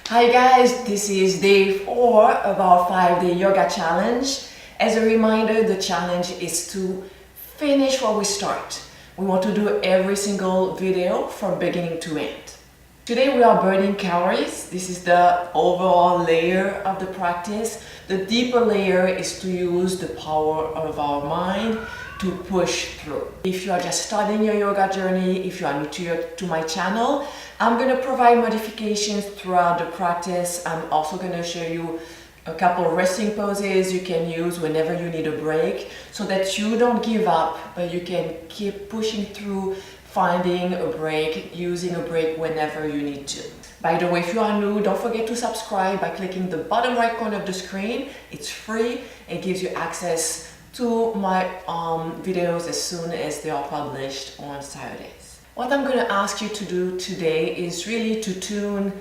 Hi guys, this is day 4 of our 5-day yoga challenge. As a reminder, the challenge is to finish what we start. We want to do every single video from beginning to end. Today we are burning calories. This is the overall layer of the practice. The deeper layer is to use the power of our mind to push through. If you are just starting your yoga journey, if you are new to my channel, I'm going to provide modifications throughout the practice. I'm also going to show you a couple of resting poses you can use whenever you need a break so that you don't give up, but you can keep pushing through, finding a break, using a break whenever you need to. By the way, if you are new, don't forget to subscribe by clicking the bottom right corner of the screen. It's free. It gives you access to my videos as soon as they are published on Saturdays. What I'm going to ask you to do today is really to tune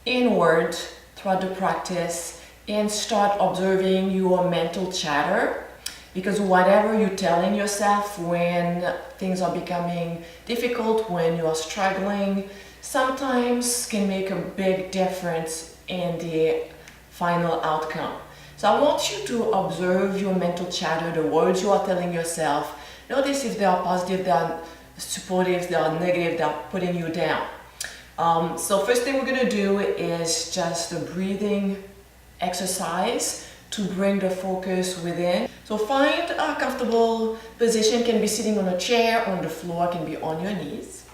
inward throughout the practice and start observing your mental chatter, because whatever you're telling yourself when things are becoming difficult, when you are struggling, sometimes can make a big difference in the final outcome. So I want you to observe your mental chatter, the words you are telling yourself. Notice if they are positive, they are supportive, they are negative, they are putting you down. So first thing we're going to do is just a breathing exercise to bring the focus within. So find a comfortable position. Can be sitting on a chair, on the floor, can be on your knees.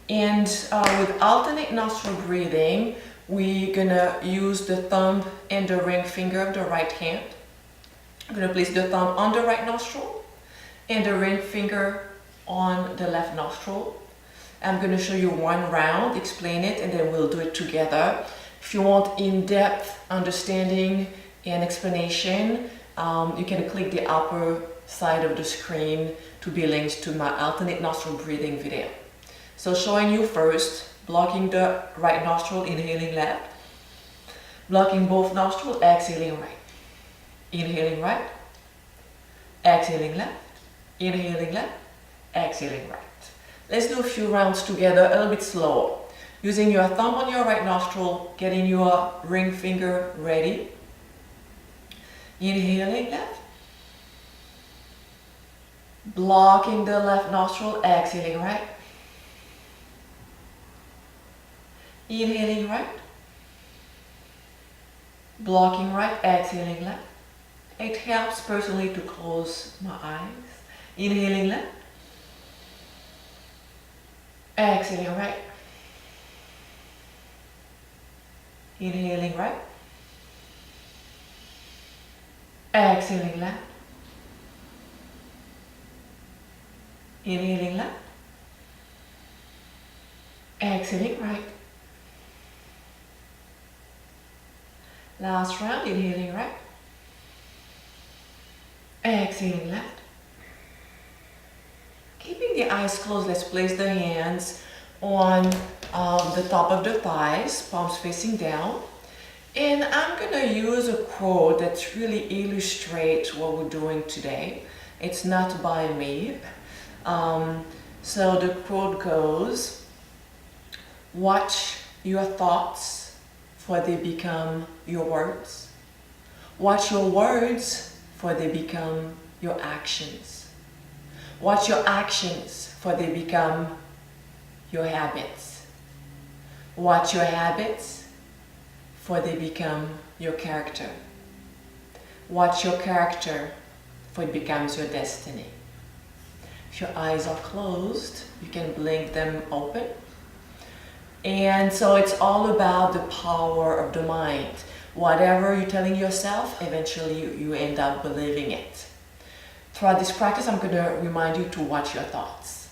And with alternate nostril breathing, we're gonna use the thumb and the ring finger of the right hand. I'm gonna place the thumb on the right nostril and the ring finger on the left nostril. I'm gonna show you one round, explain it, and then we'll do it together. If you want in-depth understanding and explanation, you can click the upper side of the screen to be linked to my alternate nostril breathing video. So showing you first, blocking the right nostril, inhaling left. Blocking both nostrils, exhaling right. Inhaling right, exhaling left. Inhaling left, exhaling right. Let's do a few rounds together, a little bit slower. Using your thumb on your right nostril, getting your ring finger ready. Inhaling left. Blocking the left nostril, exhaling right. Inhaling right. Blocking right, exhaling left. It helps personally to close my eyes. Inhaling left. Exhaling right. Inhaling right. Exhaling left. Inhaling left. Exhaling right. Last round, inhaling right. Exhaling left. Keeping the eyes closed, let's place the hands on the top of the thighs, palms facing down. And I'm going to use a quote that really illustrates what we're doing today. It's not by me. So the quote goes, "Watch your thoughts, for they become your words. Watch your words, for they become your actions. Watch your actions, for they become your habits. Watch your habits, for they become your character. Watch your character, for it becomes your destiny." If your eyes are closed, you can blink them open. And so it's all about the power of the mind. Whatever you're telling yourself, eventually you end up believing it. Throughout this practice, I'm going to remind you to watch your thoughts.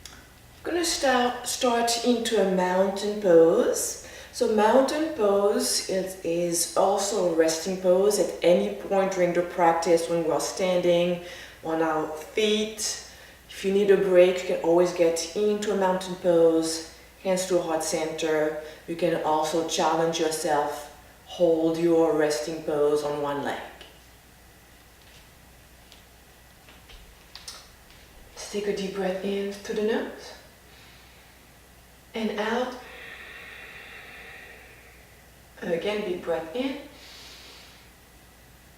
I'm going to start into a mountain pose. So mountain pose is also a resting pose at any point during the practice when we're standing on our feet. If you need a break, you can always get into a mountain pose. Hands to heart center. You can also challenge yourself. Hold your resting pose on one leg. Let's take a deep breath in through the nose and out Again, big breath in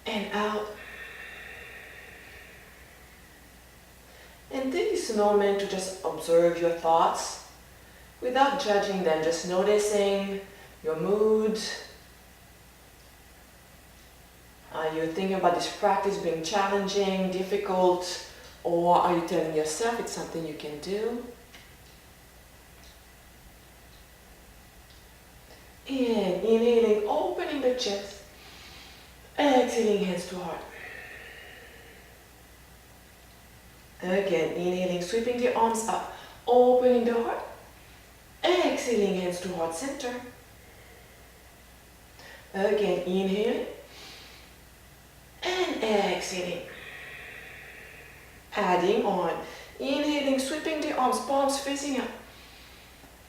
and out. And take this moment to just observe your thoughts without judging them, just noticing your mood. Are you thinking about this practice being challenging, difficult, or are you telling yourself it's something you can do? And inhaling, opening the chest. Exhaling, hands to heart. Again, inhaling, sweeping the arms up, opening the heart. Exhaling, hands to heart center. Again, inhaling and exhaling. Adding on. Inhaling, sweeping the arms, palms facing up.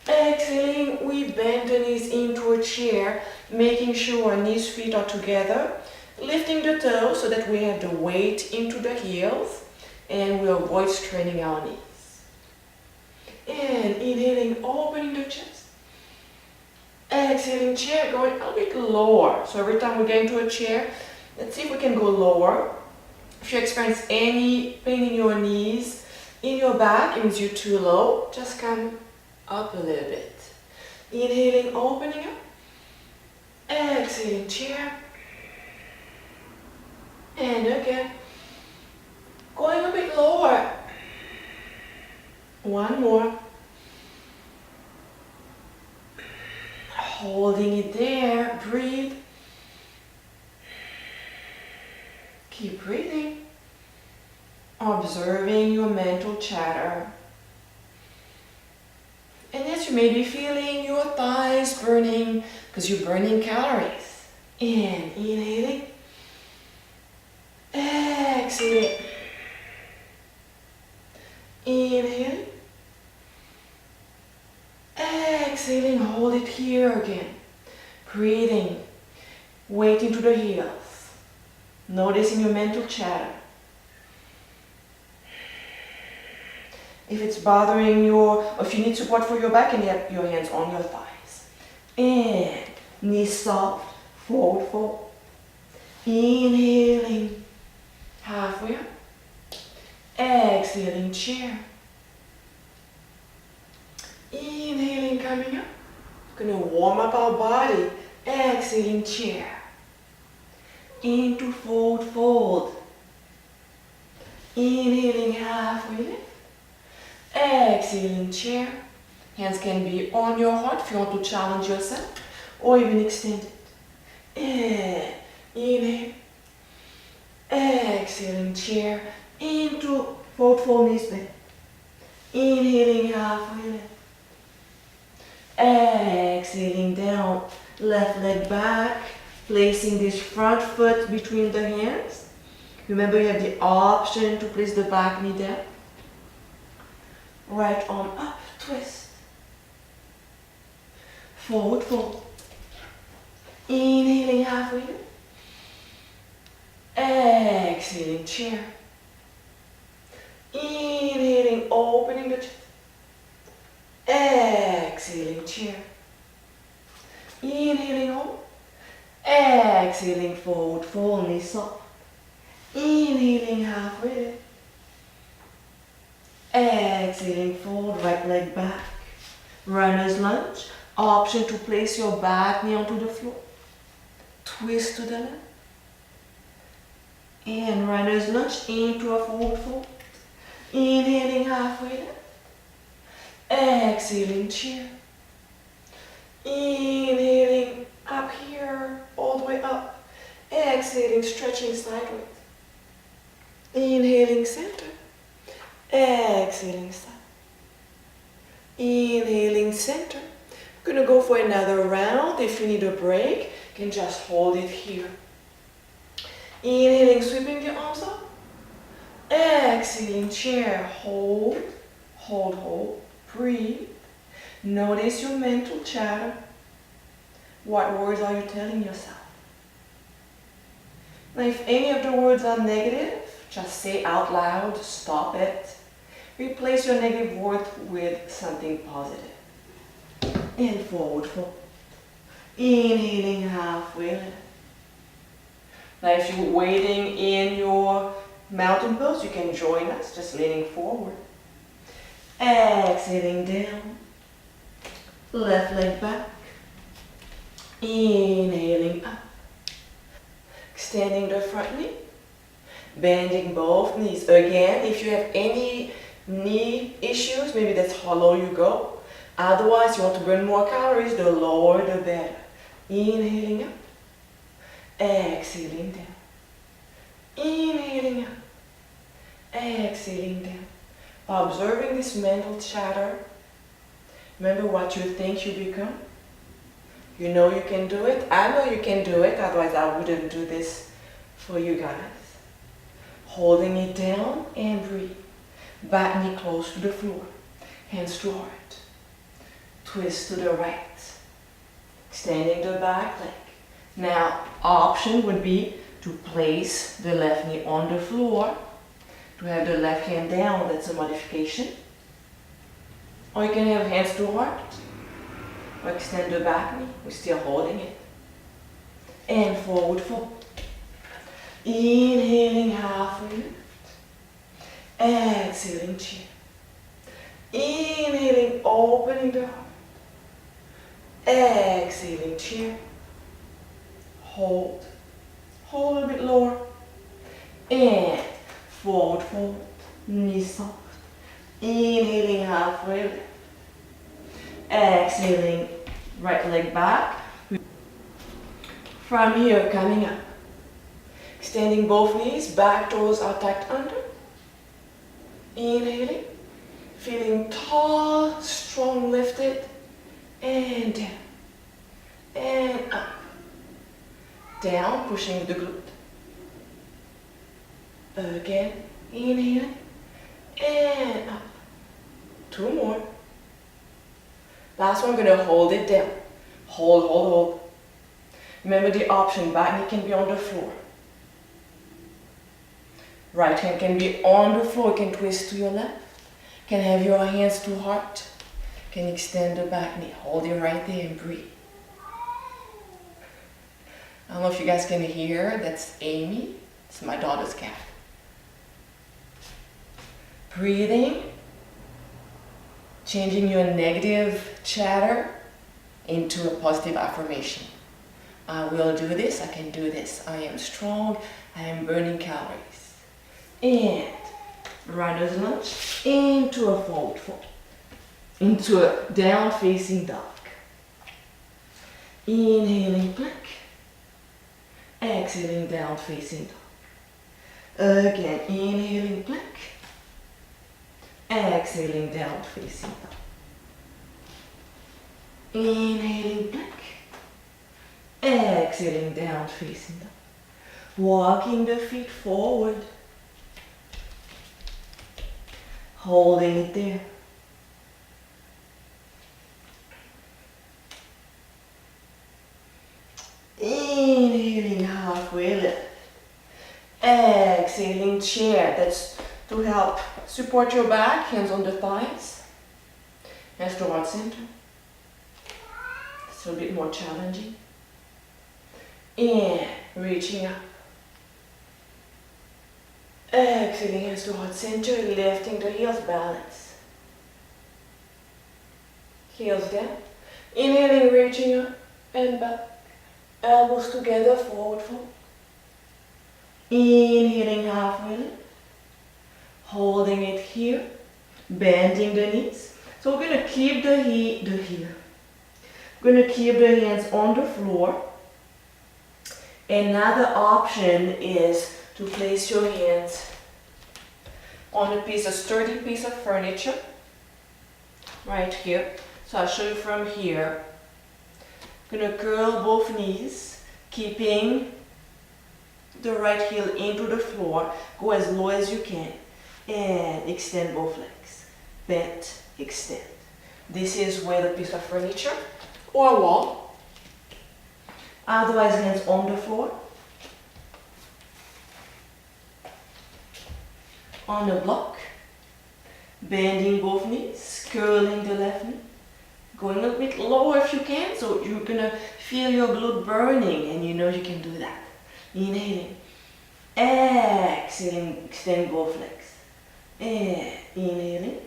Exhaling, we bend the knees into a chair, making sure our knees, feet are together. Lifting the toes so that we have the weight into the heels and we avoid straining our knees. And inhaling, opening the chest. Exhaling, chair going a little bit lower. So every time we get into a chair, let's see if we can go lower. If you experience any pain in your knees, in your back, it means you're too low. Just come up a little bit. Inhaling, opening up. Exhaling, chair. And again, going a bit lower. One more. Holding it there, breathe. Keep breathing. Observing your mental chatter. And yes, you may be feeling your thighs burning because you're burning calories. And inhaling. Exhaling. Inhaling. Exhaling, hold it here again. Breathing. Weight into the heels. Noticing your mental chatter. If it's bothering or if you need support for your back, and you have your hands on your thighs. And knees soft, forward fold. Inhaling, halfway up. Exhaling, chair. Inhaling, coming up. Gonna warm up our body. Exhaling, chair. Into forward fold. Inhaling, halfway lift. Exhaling, chair. Hands can be on your heart if you want to challenge yourself, or even extend it. And inhale. Exhaling, chair. Into forward fold, knees bend. Inhaling, halfway lift. Exhaling down, left leg back, placing this front foot between the hands. Remember, you have the option to place the back knee down. Right arm up, twist. Forward fold. Inhaling, halfway lift. Exhaling, chair. Inhaling, opening the chest. Exhaling, chair. Inhaling, hold. Exhaling, forward fold, knees soft. Inhaling, halfway lift. Exhaling, fold, right leg back. Runner's lunge. Option to place your back knee onto the floor. Twist to the left. And runner's lunge into a forward fold. Inhaling, halfway lift. Exhaling, chair. Inhaling, up here, all the way up. Exhaling, stretching sideways. Inhaling, center. Exhaling, side. Inhaling, center. We're going to go for another round. If you need a break, you can just hold it here. Inhaling, sweeping the arms up. Exhaling, chair. Hold, hold, hold. Breathe. Notice your mental chatter. What words are you telling yourself? Now, if any of the words are negative, just say out loud, stop it. Replace your negative word with something positive. And forward fold. Inhaling halfway lift. Now if you're waiting in your mountain pose, you can join us, just leaning forward. Exhaling down. Left leg back. Inhaling up. Extending the front knee. Bending both knees. Again, if you have any knee issues, maybe that's how low you go. Otherwise, you want to burn more calories, the lower the better. Inhaling up. Exhaling down. Inhaling up. Exhaling down. Observing this mental chatter. Remember what you think you become. You know you can do it. I know you can do it, otherwise I wouldn't do this for you guys. Holding it down and breathe. Back knee close to the floor. Hands to heart. Twist to the right. Extending the back leg. Now, option would be to place the left knee on the floor. To have the left hand down, that's a modification. Or you can have hands to heart. Or extend the back knee, we're still holding it. And forward fold. Inhaling halfway lift. Exhaling chair. Inhaling, opening the heart. Exhaling chair. Hold. Hold a bit lower. And forward fold. Knees soft. Inhaling halfway lift. Exhaling, right leg back. From here, coming up. Extending both knees, back toes are tucked under. Inhaling, feeling tall, strong, lifted, and down, and up. Down, pushing the glute. Again, inhaling, and up. Two more. Last one, I'm going to hold it down. Hold, hold, hold. Remember the option, back knee can be on the floor. Right hand can be on the floor, you can twist to your left. Can have your hands to heart. Can extend the back knee. Hold it right there and breathe. I don't know if you guys can hear, that's Amy. It's my daughter's cat. Breathing. Changing your negative chatter into a positive affirmation. I will do this, I can do this. I am strong, I am burning calories. And runner's lunge into a forward fold. Into a down facing dog. Inhaling plank. Exhaling down facing dog. Again, inhaling plank. Exhaling down facing dog. Inhaling plank. Exhaling down facing dog. Walking the feet forward. Holding it there. Inhaling halfway lift. Exhaling chair. That's to help support your back, hands on the thighs. Hands towards center. It's a bit more challenging. And reaching up. Exhaling, hands towards center, lifting the heels, balance. Heels down. Inhaling, reaching up and back. Elbows together, forward fold. Inhaling halfway lift. Holding it here, bending the knees. So we're going to keep the here. We're going to keep the hands on the floor. Another option is to place your hands on a sturdy piece of furniture, right here. So I'll show you from here. Gonna curl both knees, keeping the right heel into the floor. Go as low as you can. And extend both legs. Bend, extend. This is with a piece of furniture or a wall. Otherwise, hands on the floor. On the block. Bending both knees, curling the left knee. Going a little bit lower if you can, so you're gonna feel your glute burning, and you know you can do that. Inhaling. Exhaling, extend both legs. Inhaling.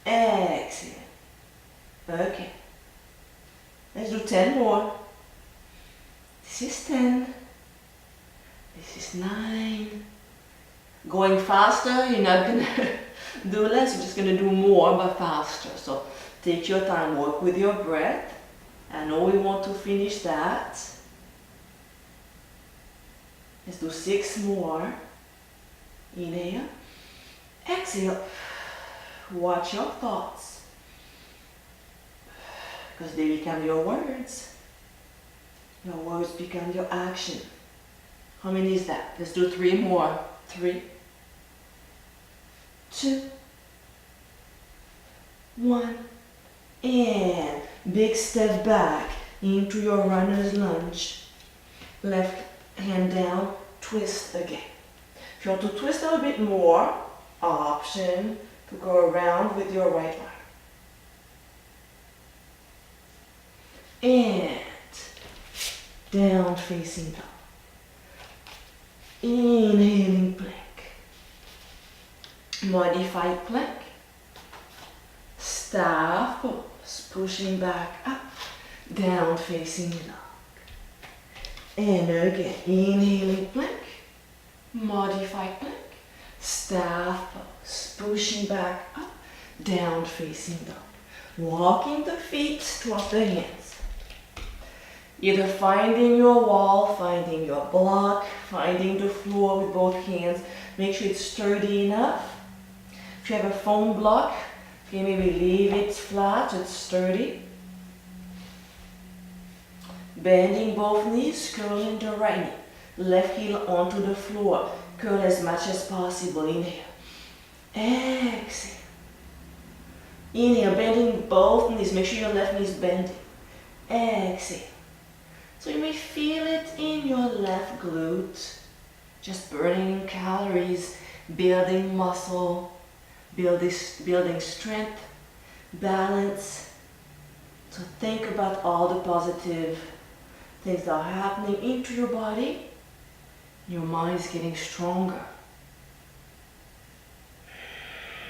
Exhale. Okay. Let's do 10 more. This is 10. This is 9. Going faster, you're not gonna do less, you're just gonna do more but faster. So take your time, work with your breath. I know we want to finish that. Let's do 6 more. Inhale. Exhale. Watch your thoughts, because they become your words. Your words become your action. How many is that? Let's do 3 more. 3, 2, 1, and big step back into your runner's lunge. Left hand down, twist again. If you want to twist a little bit more, option to go around with your right arm. And down facing dog. Inhaling plank. Modified plank. Staff pose, pushing back up, down facing dog. And again, inhaling plank. Modified plank. Staff pose, pushing back up, down facing dog. Walking the feet towards the hands. Either finding your wall, finding your block, finding the floor with both hands. Make sure it's sturdy enough. If you have a foam block, okay, maybe leave it flat so it's sturdy. Bending both knees, curling the right knee. Left heel onto the floor. Curl as much as possible. Inhale. Exhale. Inhale, bending both knees. Make sure your left knee is bending. Exhale. So you may feel it in your left glute. Just burning calories, building muscle, building strength, balance. So think about all the positive things that are happening into your body. Your mind is getting stronger.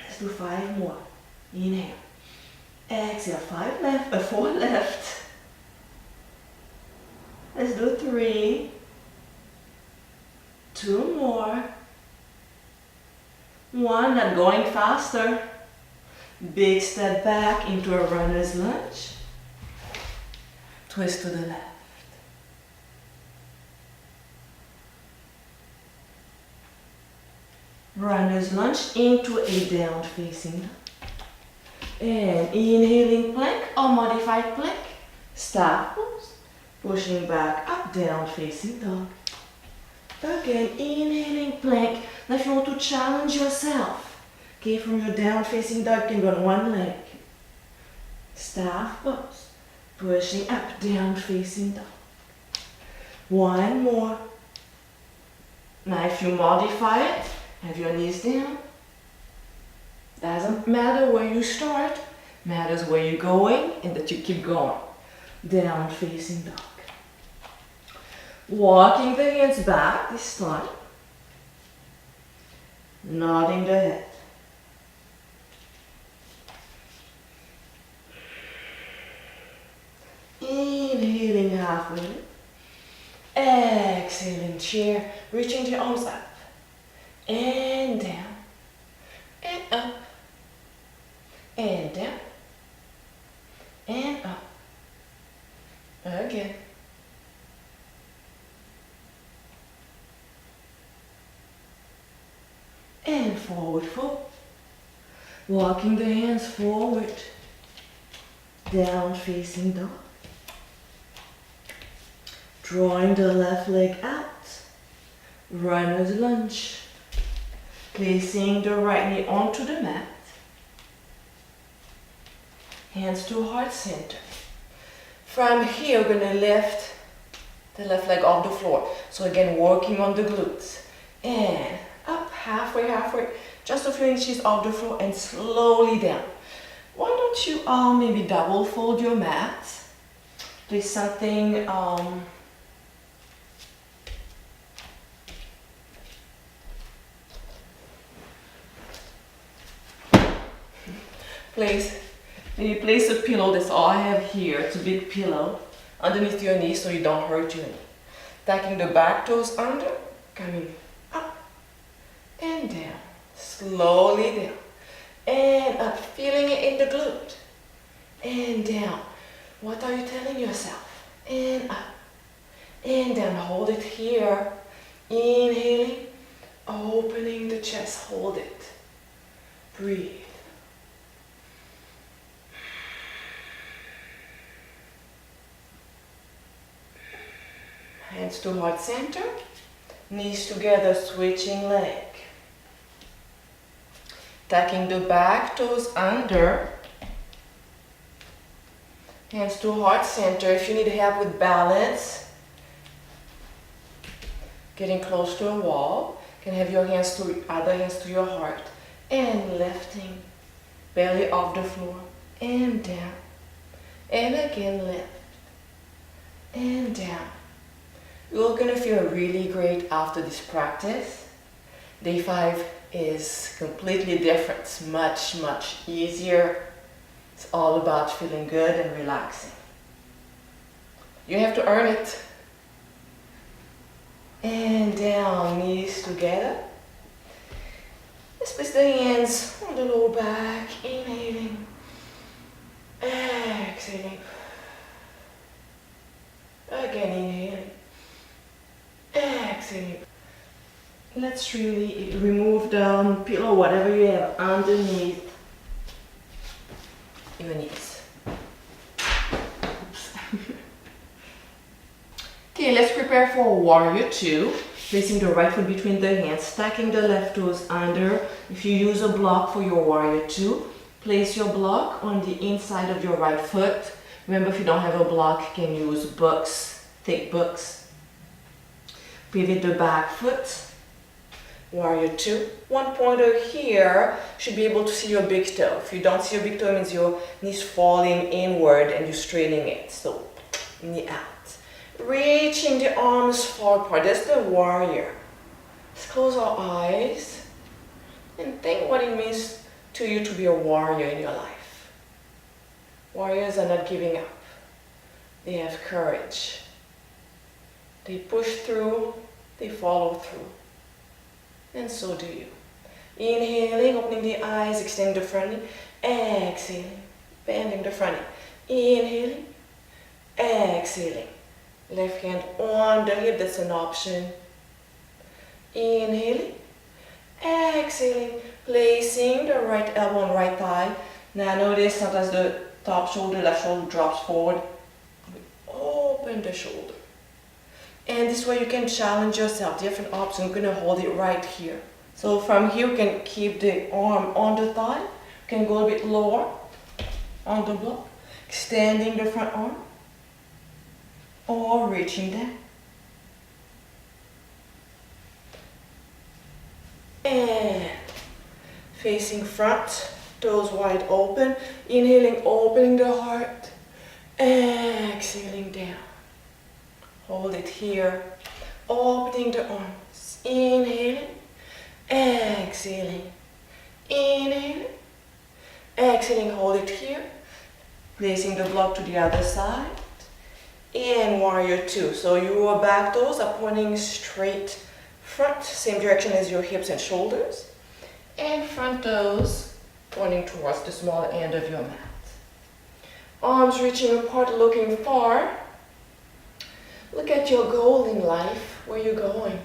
Let's do 5 more. Inhale. Exhale. 5 left, 4 left. Let's do 3. 2 more. 1, not going faster. Big step back into a runner's lunge. Twist to the left. Runner's lunge into a down facing dog. And inhaling plank or modified plank. Staff pose. Pushing back up, down facing dog. Again, inhaling plank. Now if you want to challenge yourself, okay, from your down facing dog, you can go on one leg. Staff pose. Pushing up, down facing dog. 1 more. Now if you modify it, have your knees down. Doesn't matter where you start, matters where you're going and that you keep going. Down facing dog. Walking the hands back this time. Nodding the head. Inhaling halfway. Exhaling chair, reaching the arms up. And down. And up. And down. And up. Again. And forward fold. Walking the hands forward. Down facing dog. Drawing the left leg out. Runner's lunge. Placing the right knee onto the mat. Hands to heart center. From here, we're going to lift the left leg off the floor. So again, working on the glutes. And up, halfway, just a few inches off the floor and slowly down. Why don't you maybe double fold your mat? Place something maybe place a pillow. That's all I have here. It's a big pillow underneath your knee so you don't hurt your knee. Tucking the back toes under, coming up and down, slowly down and up, feeling it in the glute and down. What are you telling yourself? And up and down. Hold it here. Inhaling, opening the chest. Hold it. Breathe. Hands to heart center. Knees together, switching leg. Tucking the back toes under. Hands to heart center. If you need help with balance, getting close to a wall, you can have your hands to other hands to your heart and lifting, belly off the floor and down, and again lift and down. You're gonna feel really great after this practice. Day 5 is completely different. It's much easier. It's all about feeling good and relaxing. You have to earn it. And down, knees together. Let's place the hands on the lower back, inhaling, exhaling. Again, inhaling, exhaling. Let's really remove the pillow, whatever you have underneath your knees. Okay, let's prepare for warrior 2. Placing the right foot between the hands, stacking the left toes under. If you use a block for your warrior 2, place your block on the inside of your right foot. Remember, if you don't have a block, you can use books, thick books. Pivot the back foot. Warrior 2. One pointer here should be able to see your big toe. If you don't see your big toe, it means your knee's falling inward and you're straightening it. So, knee out. Reaching the arms far apart. That's the warrior. Let's close our eyes and think what it means to you to be a warrior in your life. Warriors are not giving up. They have courage. They push through, they follow through. And so do you. Inhaling, opening the eyes, extending the front knee. Exhaling, bending the front knee. Inhaling, exhaling. Left hand on the hip, that's an option. Inhaling, exhaling, placing the right elbow on right thigh. Now notice sometimes the top shoulder, left shoulder drops forward. Open the shoulder. And this way you can challenge yourself. Different options. I'm going to hold it right here. So from here you can keep the arm on the thigh. You can go a bit lower on the block. Extending the front arm. Or reaching down. And facing front, toes wide open. Inhaling, opening the heart. Exhaling down. Hold it here. Opening the arms. Inhaling, exhaling. Inhaling, exhaling. Hold it here. Placing the block to the other side. And warrior 2. So your back toes are pointing straight front, same direction as your hips and shoulders. And front toes pointing towards the small end of your mat. Arms reaching apart, looking far. Look at your goal in life, where you're going.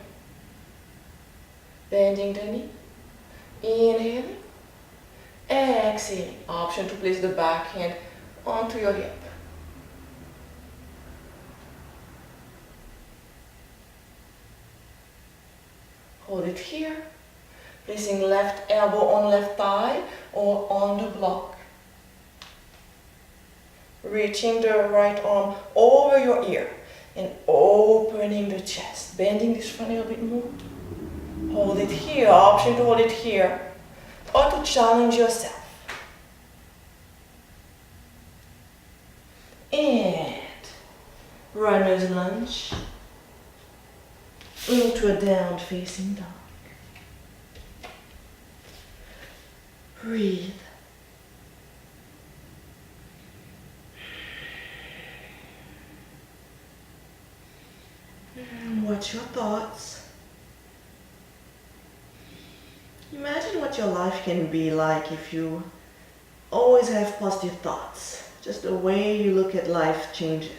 Bending the knee. Inhaling. Exhaling. Option to place the back hand onto your hip. Hold it here, placing left elbow on left thigh or on the block. Reaching the right arm over your ear and opening the chest, bending this front a little bit more. Hold it here, option to hold it here or to challenge yourself. and runner's lunge into a down facing dog. Breathe. Watch your thoughts. Imagine what your life can be like if you always have positive thoughts. Just the way you look at life changes.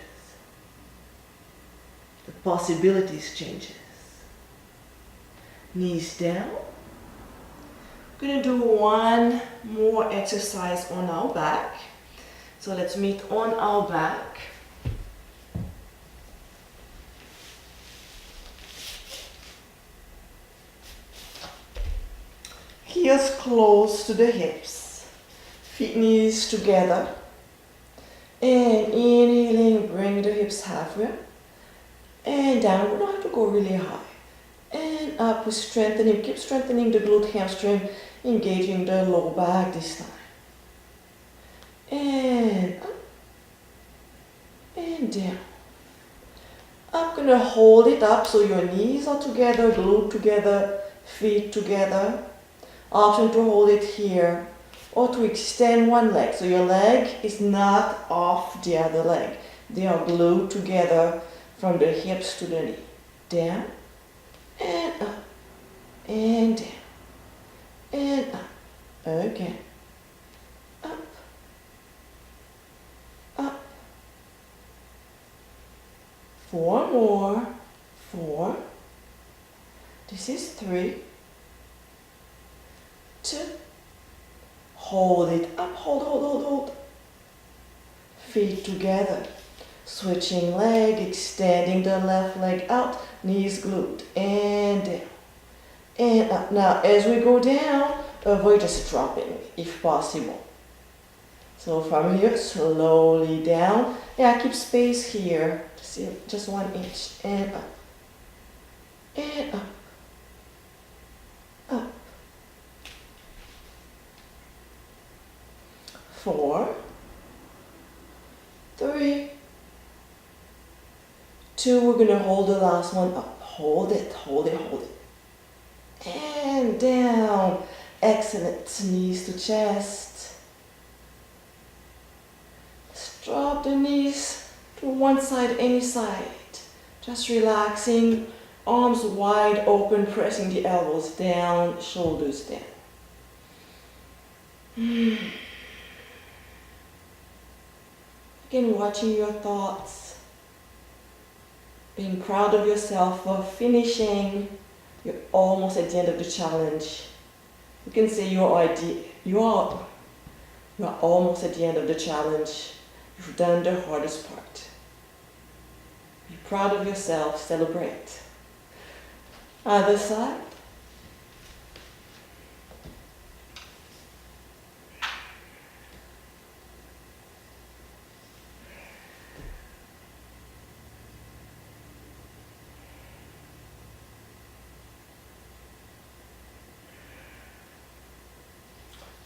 The possibilities changes. Knees down. We're going to do one more exercise on our back. So let's meet on our back. Heels close to the hips. Feet knees together. And inhaling, bring the hips halfway. And down, we don't have to go really high. And up, we strengthening, keep strengthening the glute hamstring, engaging the lower back this time. And up. And down. I'm gonna hold it up so your knees are together, glute together, feet together. Option to hold it here or to extend one leg. So your leg is not off the other leg. They are glued together from the hips to the knee. Down and up and down and up. Again. Up. Up. 4 more. 4. This is 3. 2. Hold it up, hold. Feet together. Switching leg, extending the left leg out, knees glued, and down, and up. Now, as we go down, avoid just dropping, if possible. So from here, slowly down. Yeah, keep space here. Just 1 inch, and up, and up, up. 4, 3, 2, we're going to hold the last one up. Hold it. And down. Excellent. Knees to chest. Let's drop the knees to one side, any side. Just relaxing. Arms wide open, pressing the elbows down, shoulders down. Again, watching your thoughts, being proud of yourself for finishing. You're almost at the end of the challenge. You can say you are almost at the end of the challenge. You've done the hardest part. Be proud of yourself, celebrate. Other side.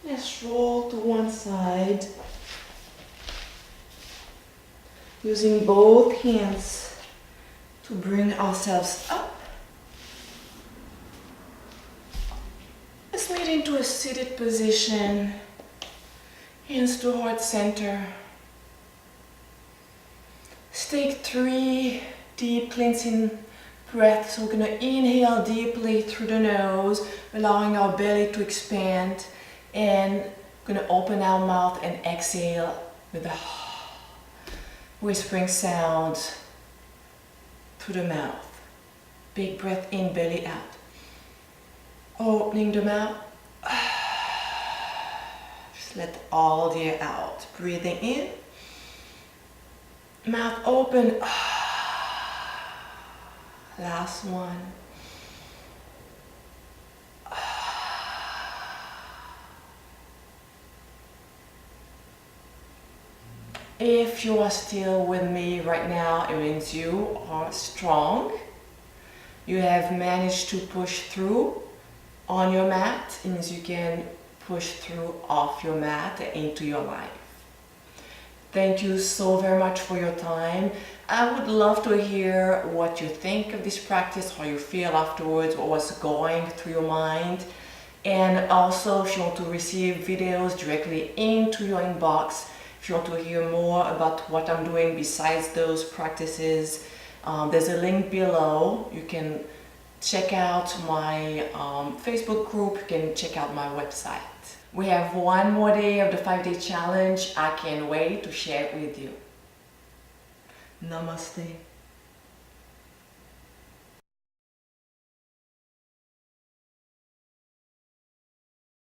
Let's roll to one side, using both hands to bring ourselves up. Let's meet into a seated position, hands to heart center. Let's take 3 deep cleansing breaths. So we're going to inhale deeply through the nose, allowing our belly to expand. And we're going to open our mouth and exhale with a whispering sound through the mouth. Big breath in, belly out. Opening the mouth. Just let all the air out. Breathing in. Mouth open. Last one. If you are still with me right now, it means you are strong. You have managed to push through on your mat. It means you can push through off your mat into your life. Thank you so very much for your time. I would love to hear what you think of this practice, how you feel afterwards, what was going through your mind. And also, if you want to receive videos directly into your inbox, if you want to hear more about what I'm doing besides those practices, there's a link below. You can check out my Facebook group, you can check out my website. We have one more day of the 5-day challenge. I can't wait to share it with you. Namaste.